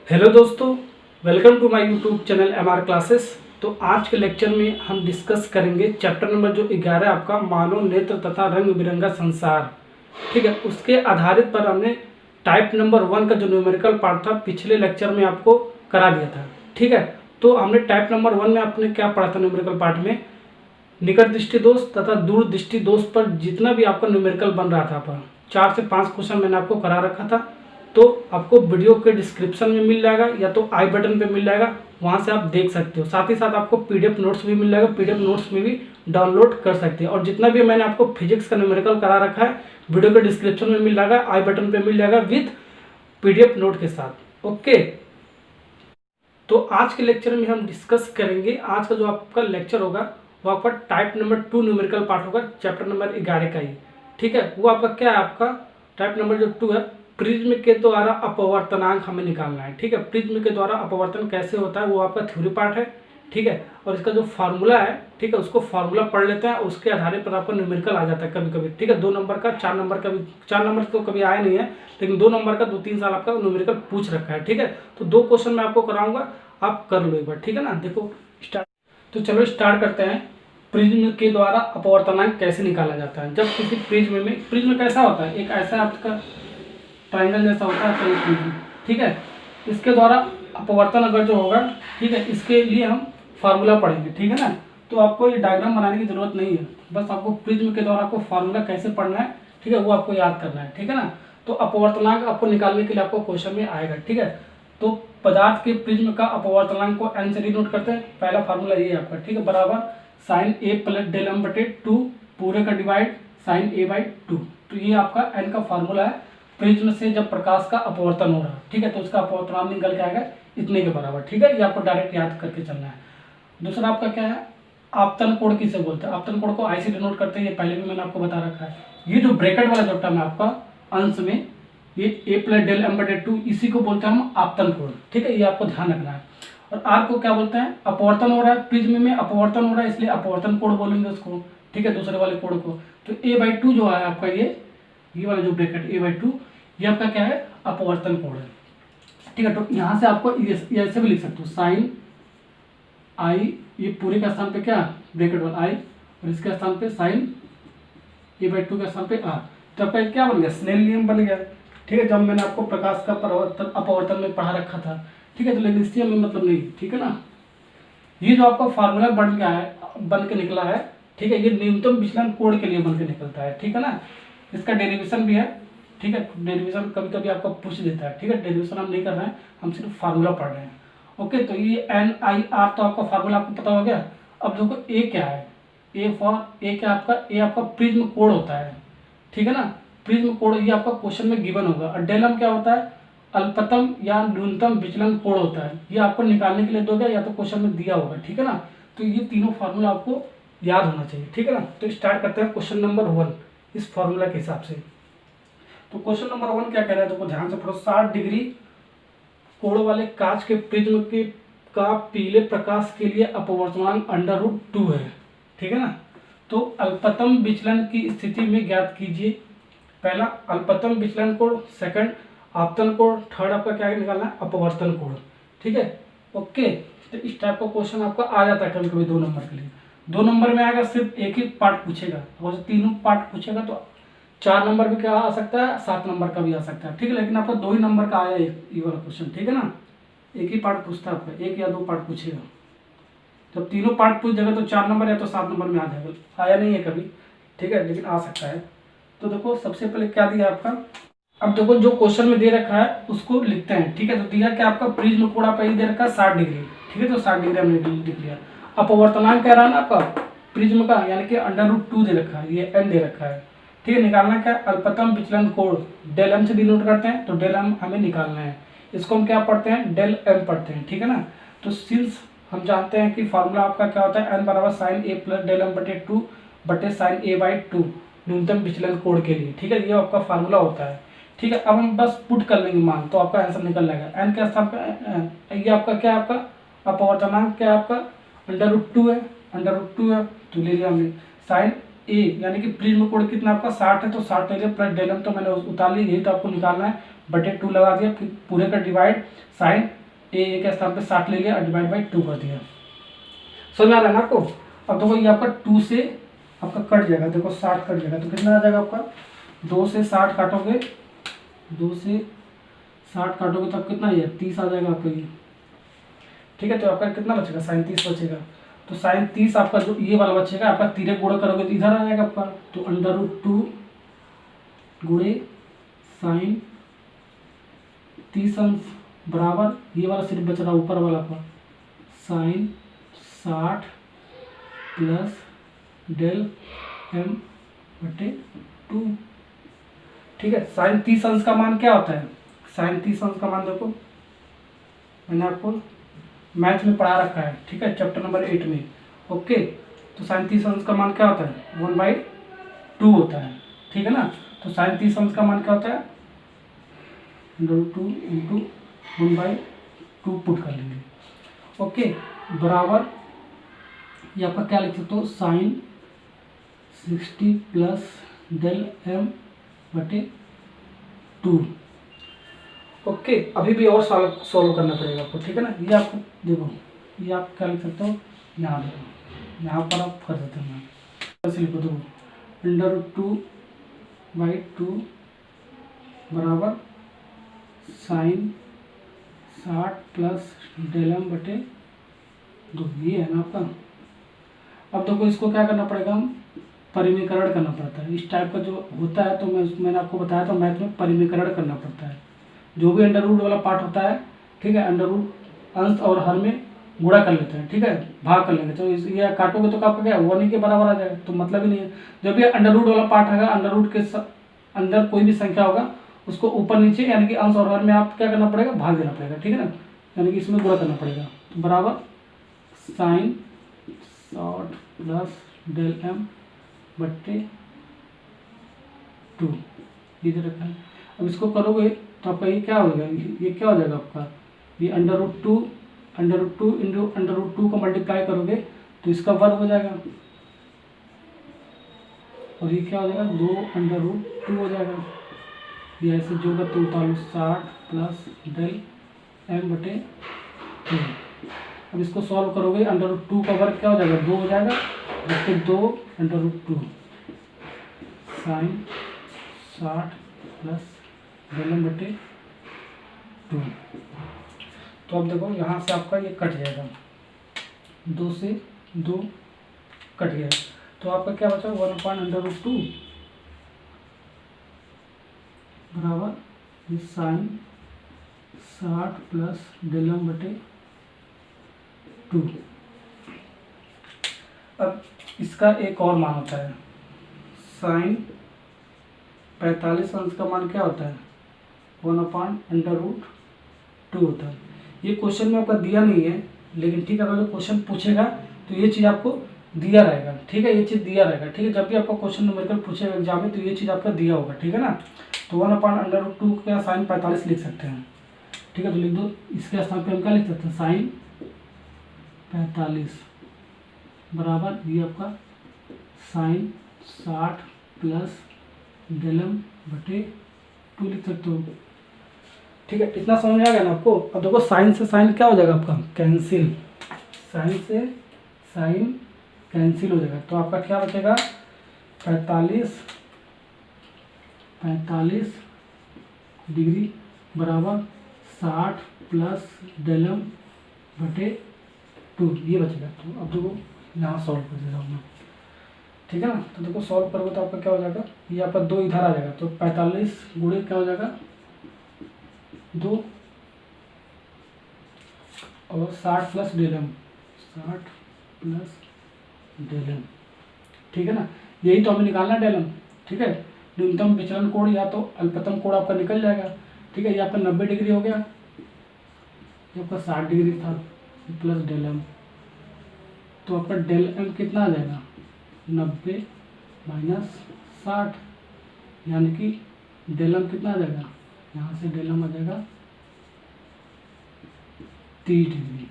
Hello दोस्तों, welcome to my YouTube channel MR classes. तो आज के लेक्चर में हम डिस्कस करेंगे चैप्टर नंबर जो 11 आपका मानव नेत्र तथा रंग बिरंगा संसार। ठीक है, उसके आधारित पर हमने टाइप नंबर 1 का जो न्यूमेरिकल पार्ट था पिछले लेक्चर में आपको करा दिया था। ठीक है, तो हमने टाइप नंबर 1 में आपने क्या पढ़ा था न्यूमेरिकल पार्ट में, निकट दृष्टि दोष तथा दूर दृष्टि दोष पर जितना भी आपका न्यूमेरिकल बन रहा था पर 4 से 5 क्वेश्चन मैंने आपको करा रखा था। तो आपको वीडियो के डिस्क्रिप्शन में मिल जाएगा या तो आई बटन पे मिल जाएगा, वहाँ से आप देख सकते हो। साथ ही साथ आपको PDF नोट्स भी मिल जाएगा, PDF नोट्स में भी डाउनलोड कर सकते हैं। और जितना भी मैंने आपको फिजिक्स का न्यूमेरिकल करा रखा है वीडियो के डिस्क्रिप्शन में मिल जाएगा, आई बटन पे मिल जाएगा विद PDF नोट के साथ। ओके, तो आज के लेक्चर में हम डिस्कस करेंगे, आज का जो आपका लेक्चर होगा वो आपका टाइप नंबर 2 न्यूमेरिकल पार्ट होगा, चैप्टर नंबर 11 का ही। ठीक है, वो आपका क्या है, आपका टाइप नंबर जो 2 है, प्रिज्म के द्वारा अपवर्तनांक हमें निकालना है। ठीक है, प्रिज्म के द्वारा अपवर्तन कैसे होता है वो आपका थ्योरी पार्ट है। ठीक है, और इसका जो फार्मूला है, ठीक है, उसको फार्मूला पढ़ लेते हैं, उसके आधार पर आपका न्यूमेरिकल आ जाता है कभी कभी। ठीक है, 2 नंबर का, 4 नंबर का भी, 4 नंबर तो कभी आया नहीं है, लेकिन 2 नंबर का 2-3 साल आपका न्यूमेरिकल पूछ रखा है। ठीक है, तो 2 क्वेश्चन मैं आपको कराऊंगा, आप कर लो एक बार। ठीक है ना, देखो स्टार्ट। तो चलो स्टार्ट करते हैं। प्रिज्म के द्वारा अपवर्तनांक कैसे निकाला जाता है। जब किसी प्रिज्म कैसा होता है, एक ऐसा आपका ट्रायंगल जैसा होता है प्रिज्म। ठीक है, इसके द्वारा अपवर्तन अगर जो होगा, ठीक है, इसके लिए हम फार्मूला पढ़ेंगे। ठीक है ना, तो आपको ये डायग्राम बनाने की जरूरत नहीं है, बस आपको प्रिज्म के द्वारा आपको फार्मूला कैसे पढ़ना है, ठीक है, वो आपको याद करना है। ठीक है ना, तो अपवर्तनांक आपको निकालने के लिए आपको क्वेश्चन में आएगा। ठीक है, तो पदार्थ के प्रिज्म का अपवर्तनांक को n से डिनोट करते हैं। पहला फार्मूला ये है आपका, ठीक है, बराबर sine A plus del m बटे 2 पूरे का डिवाइड साइन A बाई 2। तो ये आपका n का फार्मूला है प्रिज्म से जब प्रकाश का अपवर्तन हो रहा है। ठीक है, तो उसका अपवर्तनांक निकल के आएगा इतने के बराबर। ठीक है, ये आपको डायरेक्ट याद करके चलना है। दूसरा आपका क्या है, आपतन कोण किसे बोलते हैं। आपतन कोण को I से डिनोट करते हैं, ये पहले भी मैंने आपको बता रखा है। ये जो ब्रैकेट वाला जो टर्म है आपका अंश में, ये A प्लस डेल m बटे 2, इसी को बोलते हैं हम आपतन कोण। ठीक है, ये आपको ध्यान रखना है। और R को क्या बोलते हैं, अपवर्तन हो रहा है, प्रिज्म में अपवर्तन हो रहा है, इसलिए अपवर्तन कोण बोलेंगे उसको। ठीक है, दूसरे वाले कोण को। तो A/2 जो है आपका, ये वाला जो ब्रैकेट A/2, ये आपका क्या है, अपवर्तन कोण है। ठीक है, तो यहाँ से आपको ये ऐसे भी लिख सकते हो, साइन I, ये पूरे के स्थान पे क्या, ब्रैकेट वाला I, और इसके स्थान पे साइन A/2 के स्थान पे R। तो आपका क्या बन गया, स्नेल नियम बन गया। ठीक है, जब मैंने आपको प्रकाश का परिवर्तन अपवर्तन में पढ़ा रखा था। ठीक है, तो लेकिन इससे हमें मतलब नहीं। ठीक है ना, ये जो आपका फार्मूला बन के निकला है, ठीक है, ये न्यूनतम विचलन कोण के लिए बन के निकलता है। ठीक है ना, इसका डेरिवेशन भी है। ठीक है, डेरिवेशन कभी कभी आपको पूछ देता है। ठीक है, डेरिवेशन हम नहीं कर रहे हैं, हम सिर्फ फार्मूला पढ़ रहे हैं। ओके, तो ये NIR तो आपका फार्मूला आपको पता हो गया। अब देखो A क्या है, A क्या आपका, A आपका प्रिज्म कोण होता है। ठीक है ना, प्रिज्म कोण ये आपका क्वेश्चन में गिवन होगा। और डेलम क्या होता है, अल्पतम या न्यूनतम विचलन कोण होता है। ये आपको निकालने के लिए दोगे या तो क्वेश्चन में दिया होगा। ठीक है ना, तो ये तीनों फार्मूला आपको याद होना चाहिए। ठीक है ना, तो स्टार्ट करते हैं क्वेश्चन नंबर 1 इस फार्मूला के हिसाब से। तो क्वेश्चन नंबर 1 क्या कह रहा है, तो ध्यान से पढ़ो। 60 डिग्री कोण वाले कांच के प्रिज्म के का पीले प्रकाश के लिए अपवर्तनांक √2 है। ठीक है ना, तो अल्पतम विचलन की स्थिति में ज्ञात कीजिए। पहला अल्पतम विचलन कोण, सेकंड आपतन कोण, थर्ड आपका क्या निकालना है, अपवर्तन कोण। ठीक है, ओके, तो इस टाइप का क्वेश्चन आपका आ जाता है कभी कभी 2 नंबर के लिए। 2 नंबर में आएगा सिर्फ एक ही पार्ट पूछेगा, और तीनों पार्ट पूछेगा तो 4 नंबर भी क्या आ सकता है, 7 नंबर का भी आ सकता है। ठीक है, लेकिन आपका 2 ही नंबर का आया ये वाला क्वेश्चन। ठीक है ना, एक ही पार्ट पूछता है आपका, 1 या 2 पार्ट पूछेगा। जब तीनों पार्ट पूछ देगा तो 4 नंबर या तो 7 नंबर में आ जाएगा। आया नहीं है कभी, ठीक है, लेकिन आ सकता है। तो देखो सबसे पहले क्या दिया आपका, अब देखो जो क्वेश्चन में दे रखा है उसको लिखते हैं। ठीक है, तो दिया क्या आपका, प्रिज्म कोण आपका दे रखा है 60 डिग्री। ठीक है, तो 60 डिग्री हमने लिख लिया। अपवर्तनांक कह रहा है ना आपका प्रिज्म का, यानी कि √2 दे रखा है, ये n दे रखा है। ठीक है, निकालना क्या, अल्पतम विचलन कोण डेल m से डिनोट करते हैं, तो डेल m हमें निकालना है। इसको हम क्या पढ़ते हैं, डेल m पढ़ते हैं। ठीक है ना, तो सिंस हम जानते हैं कि फार्मूला आपका क्या होता है, n बराबर sine A plus del m बटे 2 बटे साइन A/2 न्यूनतम विचलन कोण के लिए। ठीक है, ये आपका फार्मूला होता है। ठीक है, अब हम बस पुट कर लेंगे मान, तो आपका आंसर निकल जाएगा। n के स्थान पे ये आपका क्या है, आपका अपवर्तनांक क्या है, आपका √2 है, √2 है, तो ले लिया हमने। साइन A यानी कि प्रिज्म कोण कितना आपका 60 है, तो 60 ले लिया, प्लस डेल m तो मैंने उतार ली, यही तो आपको निकालना है, बटे 2 लगा दिया, फिर पूरे का डिवाइड साइन ए के स्थान पे 60 ले लिया और डिवाइड बाई 2 कर दिया। समझ आ रहा है ना आपको। अब देखो ये आपका 2 से आपका कट जाएगा, देखो 60 कट जाएगा तो कितना आ जाएगा आपका, 2 से 60 काटोगे, 2 से 60 काटोगे तब कितना ये 30 आ जाएगा आपका ये। ठीक है, तो आपका कितना बचेगा, 37 बचेगा। तो 37 आपका जो ये वाला बचेगा आपका, तिरक गुणा करोगे तो इधर आ जाएगा आपका। तो √2 गुणे साइन 30 अंश बराबर ये वाला सिर्फ बच रहा ऊपर वाला पर साइन 60 प्लस डेल m बटे 2। ठीक है, साइन 30 अंश का मान क्या होता है, साइन 30 अंश का मान देखो मैंने आपको मैथ में पढ़ा रखा है। ठीक है, चैप्टर नंबर 8 में। ओके, तो साइन 30 अंश का मान क्या होता है, 1/2 होता है। ठीक है ना, तो साइन 30 अंश का मान क्या होता है, √2 × 1/2 पुट कर लेंगे। ओके, बराबर ये आपका क्या लिख सकते हो, साइन 60 प्लस डेल m बटे 2। ओके, अभी भी और सॉल्व करना पड़ेगा आपको। ठीक है ना, ये आपको देखो, ये आप क्या लिख सकते हो, यहाँ देखो, यहाँ पर आप कर सकते हो, ऐसे लिखो, देखो √2/2 बराबर साइन 60 प्लस डेल m बटे 2, ये है ना आपका। अब देखो इसको क्या करना पड़ेगा, हम परिमीकरण करना पड़ता है। इस टाइप का जो होता है तो मैंने आपको बताया था मैथ में परिमीकरण करना पड़ता है। जो भी अंडर रूट वाला पार्ट होता है, ठीक है, अंडर रूट अंश और हर में गुणा कर लेते हैं। ठीक है, भाग कर लेंगे, तो ये काटोगे तो आपका क्या 1 के बराबर आ जाएगा, तो मतलब ही नहीं है। जब भी अंडर रूट वाला पार्ट है, अंडर रूट के अंदर कोई भी संख्या होगा उसको ऊपर नीचे यानी कि अंश और हर में आप क्या करना पड़ेगा, भाग देना पड़ेगा। ठीक है ना, यानी कि इसमें गुणा करना पड़ेगा। तो बराबर साइन 60 प्लस डेल m बट्टे 2 ये दे रखा है। अब इसको करोगे तो आपका ये क्या होगा, ये क्या हो जाएगा आपका, ये √2 इंटू √2 को मल्टीप्लाई करोगे तो इसका वर्ग हो जाएगा, और ये क्या हो जाएगा, 2 √2 हो जाएगा। ये ऐसे जोड़ा तो 60 प्लस डेल m बटे 2। अब इसको सॉल्व करोगे, √2 का वर्ग क्या हो जाएगा, 2 हो जाएगा, बटे 2 √2 साइन 60 प्लस डेल m बटे 2। तो अब देखो यहाँ से आपका ये कट जाएगा, 2 से 2 कट गया, तो आपका क्या बचा 1/√2 बराबर ये साइन 60 प्लस डेल m बटे 2। अब इसका एक और मान होता है, साइन 45 अंश का मान क्या होता है, 1/√2 होता है। ये क्वेश्चन में आपका दिया नहीं है, लेकिन ठीक है, अगर क्वेश्चन पूछेगा तो ये चीज़ आपको दिया रहेगा। ठीक है, ये चीज़ दिया रहेगा। ठीक है, जब भी आपका क्वेश्चन न्यूमेरिकल पूछेगा एग्जाम में तो ये चीज़ आपका दिया होगा। ठीक है ना, तो 1/√2 का साइन 45 लिख सकते हैं। ठीक है, तो लिख दो, इसके स्थान पे हम क्या लिख सकते हैं, साइन 45 बराबर ये आपका साइन 60 प्लस डेल m बटे 2 लिख सकते हो। ठीक है, इतना समझ आ गया ना आपको। अब देखो साइन से साइन क्या हो जाएगा आपका, कैंसिल, साइन से साइन कैंसिल हो जाएगा, तो आपका क्या बचेगा 45 डिग्री बराबर 60 प्लस डेल m बटे 2 ये बचेगा। तो अब देखो यहाँ सॉल्व कर दे रहा हूँ मैं। ठीक है ना, तो देखो सॉल्व करोगे तो आपका क्या हो जाएगा, ये आपका 2 इधर आ जाएगा, तो 45 गुणे क्या हो जाएगा 2 और 60 plus del m, 60 plus del m। ठीक है ना, यही तो हमें निकालना है डेल m। ठीक है, न्यूनतम विचलन कोण या तो अल्पतम कोण आपका निकल जाएगा। ठीक है, ये आपका 90 डिग्री हो गया, ये आपका 60 डिग्री था, प्लस डेल m, तो आपका डेल m कितना आ जाएगा 90 माइनस 60, यानी कि डेल m कितना आ जाएगा, यहाँ से डेल m आ जाएगा 30 डिग्री।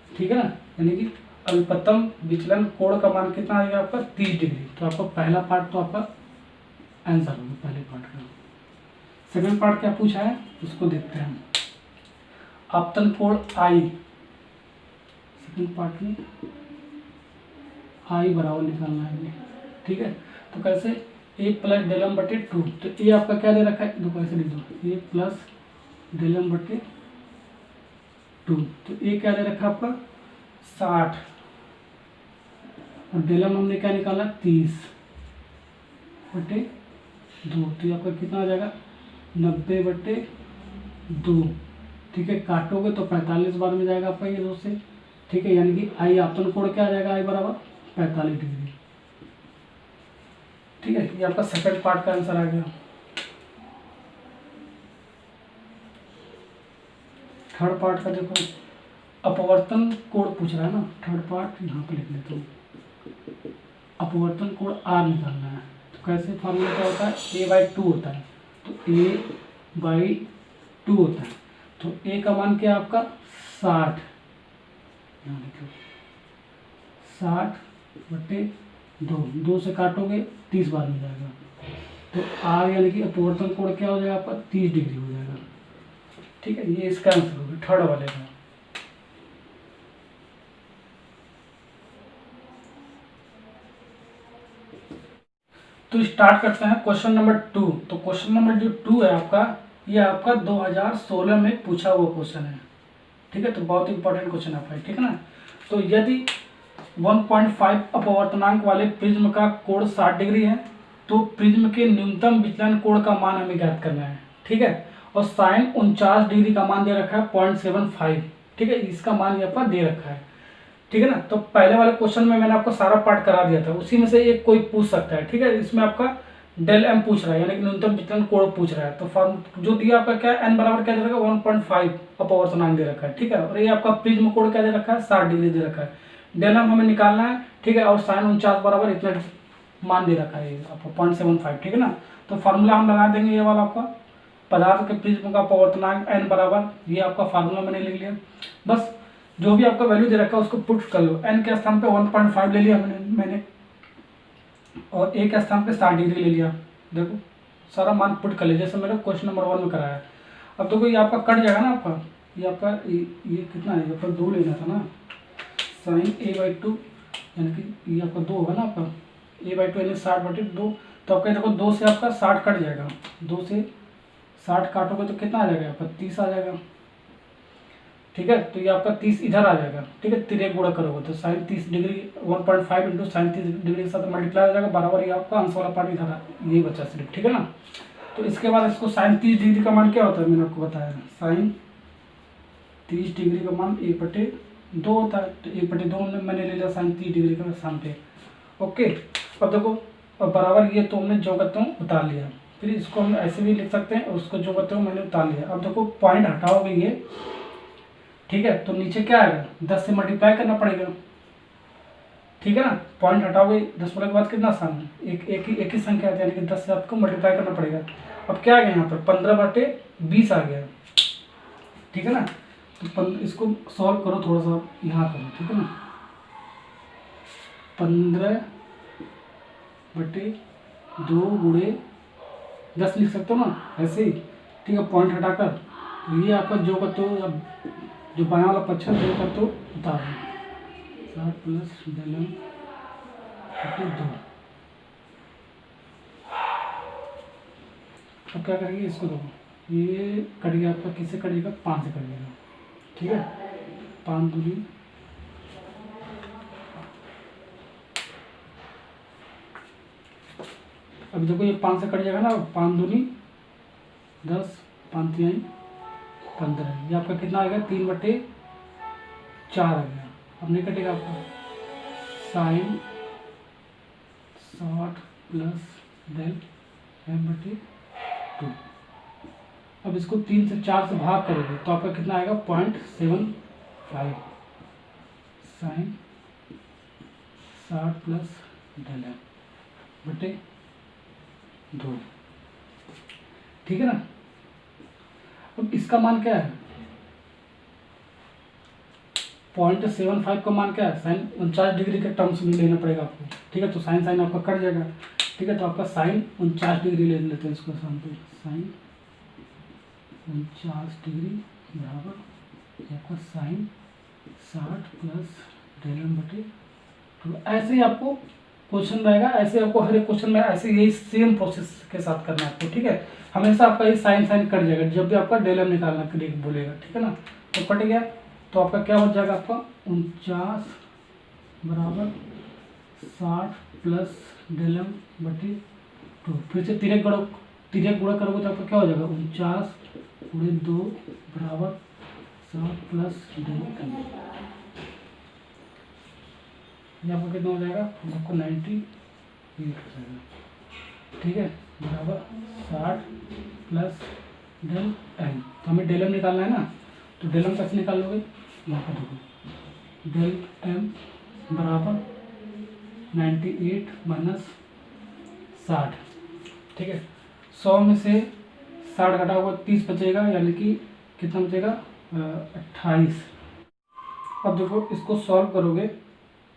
ठीक है ना, यानी कि अल्पतम विचलन कोण का मान कितना आएगा आपका 30 डिग्री। तो आपका पहला पार्ट तो आपका आंसर होगा पहले पार्ट का। सेकंड पार्ट क्या पूछा है उसको देखते हैं। आपतन कोण आई, सेकंड पार्ट में आई बराबर निकालना है हमें, ठीक है। तो कैसे, ए प्लस डेल एम बटे 2, तो ए आपका क्या दे रखा है, देखो ऐसे लिख दो, ए प्लस डेल एम बटे 2, तो ए क्या दे रखा है आपका 60, और डेल एम हमने क्या निकाला 30 बटे 2, तो ये आपका कितना आ जाएगा 90 बटे 2, ठीक है। काटोगे तो 45 बार में जाएगा आपका ये 2 से, ठीक है। यानी कि आई आपतन कोण क्या आ जाएगा, आई बराबर 45 डिग्री, ठीक है। ये आपका सेकंड पार्ट का आंसर आ गया। थर्ड पार्ट का देखो, अपवर्तन कोण पूछ रहा है ना, थर्ड पार्ट यहाँ पे लिख लेता हूँ। अपवर्तन कोण आर निकालना है, तो कैसे फॉर्मूला क्या होता है, a/2 होता है, तो a/2 होता है, तो a का मान क्या है आपका 60, यहाँ लिखो 60 बटे 2 से काटोगे 30 बार में जाएगा, तो आर यानी कि अपवर्तन कोण क्या हो जाएगा आपका 30 डिग्री हो जाएगा, ठीक है। ये इसका आंसर होगा थर्ड वाले का। तो स्टार्ट करते हैं क्वेश्चन नंबर 2। तो क्वेश्चन नंबर जो 2 है आपका, ये आपका 2016 में पूछा हुआ क्वेश्चन है, ठीक है। तो बहुत इंपॉर्टेंट क्वेश्चन है आपका, ठीक है ना। तो यदि 1.5 अपवर्तनांक वाले प्रिज्म का कोण 60 डिग्री है, तो प्रिज्म के न्यूनतम विचलन कोण का मान हमें ज्ञात करना है, ठीक है। और साइन 49 डिग्री का मान दे रखा है 0.75, ठीक है। इसका मान ये आपका दे रखा है, ठीक है ना। तो पहले वाले क्वेश्चन में मैंने आपको सारा पार्ट करा दिया था, उसी में से एक कोई पूछ सकता है, ठीक है। इसमें आपका डेल एम पूछ रहा है, यानी कि न्यूनतम विचलन कोण पूछ रहा है। तो फॉर्म जो दिया आपका क्या है, एन बराबर क्या दे रखा है 1.5 अपवर्तनांक दे रखा है, ठीक है। और ये आपका प्रिज्म कोण क्या दे रखा है 60 डिग्री दे रखा है, डेल एम हमें निकालना है, ठीक है। और साइन 49 बराबर इतना मान दे रखा है आपको 0.75, ठीक है ना। तो फार्मूला हम लगा देंगे, ये वाला आपका पदार्थ के प्रिज्म का अपवर्तनांक एन बराबर, ये आपका फार्मूला मैंने लिख लिया। बस जो भी आपका वैल्यू दे रखा है उसको पुट कर लो। एन के स्थान पे 1.5 ले लिया मैंने और ए के स्थान पे 60 डिग्री ले लिया, देखो सारा मान पुट कर लिया जैसे मैंने क्वेश्चन नंबर 1 में कराया। अब देखो ये आपका कट जाएगा ना, आपका ये आपका ये कितना है, आपका 2 लेना था ना, साइन a/2 यानी कि ये आपका 2 होगा ना, आपका a/2 यानी 60 बटे 2। तो आपका देखो 2 से आपका 60 कट जाएगा, 2 से 60 काटोगे तो कितना आ जाएगा आपका 30 आ जाएगा, ठीक है। तो ये आपका 30 इधर आ जाएगा, ठीक है। तिरक गुणा करोगे तो sine 30 degree 1.5 into sine 30 degree के साथ मल्टीप्लाई हो जाएगा बराबर, ये आपका आंसर वाला पार्ट इधर यही बचा सिर्फ, ठीक है ना। तो इसके बाद इसको साइन 30 डिग्री का मान क्या होता है, मैंने आपको बताया साइन 30 डिग्री का मान 1/2 होता है, तो 1/2 मैंने ले लिया साइन 30 डिग्री का स्थान पे, ओके। अब देखो और बराबर ये तो हमने जो करते हूँ उतार लिया, फिर इसको हम ऐसे भी लिख सकते हैं और उसको जो करते हो मैंने उतार लिया। अब देखो पॉइंट हटाओगे ये, ठीक है। तो नीचे क्या आएगा 10 से मल्टीप्लाई करना पड़ेगा, ठीक है ना। पॉइंट हटाओगे 10 के बाद कितना आसान है, एक ही संख्या है, यानी कि 10 से आपको मल्टीप्लाई करना पड़ेगा। अब क्या आ गया यहाँ पर 15/20 आ गया, ठीक है ना। तो इसको सॉल्व करो थोड़ा सा यहाँ करो, ठीक है ना। 15/2 गुणे 10 लिख सकते हो ना ऐसे ही, ठीक है। पॉइंट हटाकर ये आपका जो करते हो, अब जो बायां वाला पक्ष है जो करते हो उतार 60 प्लस डेल एम बटे 2। अब क्या करेंगे, इसको देखो ये कट गया आपका, किससे कटेगा 5 से कटेगा, ठीक है। 5 दूनी, अब देखो ये 5 से कट जाएगा ना, 5 दूनी 10, 5 तिहाई 15, ये आपका कितना आएगा 3/4 आ गया। अब नहीं कटेगा आपका, साइन 60 प्लस डेल एम बटे 2। अब इसको 3 से 4 से भाग करोगे तो आपका कितना आएगा 0.75, साइन 60 प्लस डेल एम बटे 2, ठीक है ना। अब इसका मान क्या है 0.75 का मान क्या है, साइन 49 डिग्री के टर्म्स में लेना पड़ेगा आपको, ठीक है। तो साइन आपका कट जाएगा, ठीक है। तो आपका साइन 49 डिग्री ले लेते हैं इसको सामने, साइन 49 डिग्री बराबर ये आपका साइन 60 प्लस डेल एम बटे 2। ऐसे ही आपको क्वेश्चन रहेगा, ऐसे आपको हर एक क्वेश्चन में ऐसे यही सेम प्रोसेस के साथ करना है आपको, ठीक है। हमेशा आपका ये साइन साइन कट जाएगा जब भी आपका डेल एम निकालना के लिए बोलेगा, ठीक है ना। तो कट गया तो आपका क्या बच जाएगा, आपका 49 बराबर 60 प्लस डेल एम बटे 2। फिर से तिरक गुणा करोगे तो आपका क्या हो जाएगा, 49 गुणे 2 बराबर 60 प्लस डेल एम। ये आपको कितना हो जाएगा, आपको 98 हो जाएगा, ठीक है, बराबर 60 प्लस डेल एम। तो हमें डेल एम निकालना है ना, तो डेल एम कैसे निकाल लोगे, यहाँ पर देखो डेल एम बराबर 98 माइनस 60, ठीक है। 100 में से 60 घटा हुआ 30 बचेगा, यानी कि कितना बचेगा, 28। अब देखो इसको सॉल्व करोगे,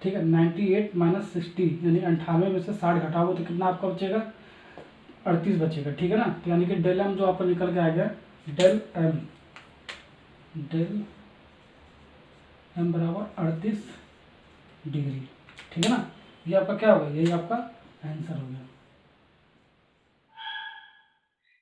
ठीक है। 98 माइनस 60 यानी 98 में से 60 घटाओगे तो कितना आपका बचेगा, 38 बचेगा, ठीक है ना। तो यानी कि डेल एम जो आपका निकल के आ गया, डेल एम बराबर 38 डिग्री, ठीक है ना। ये आपका क्या होगा, यही आपका आंसर हो गया।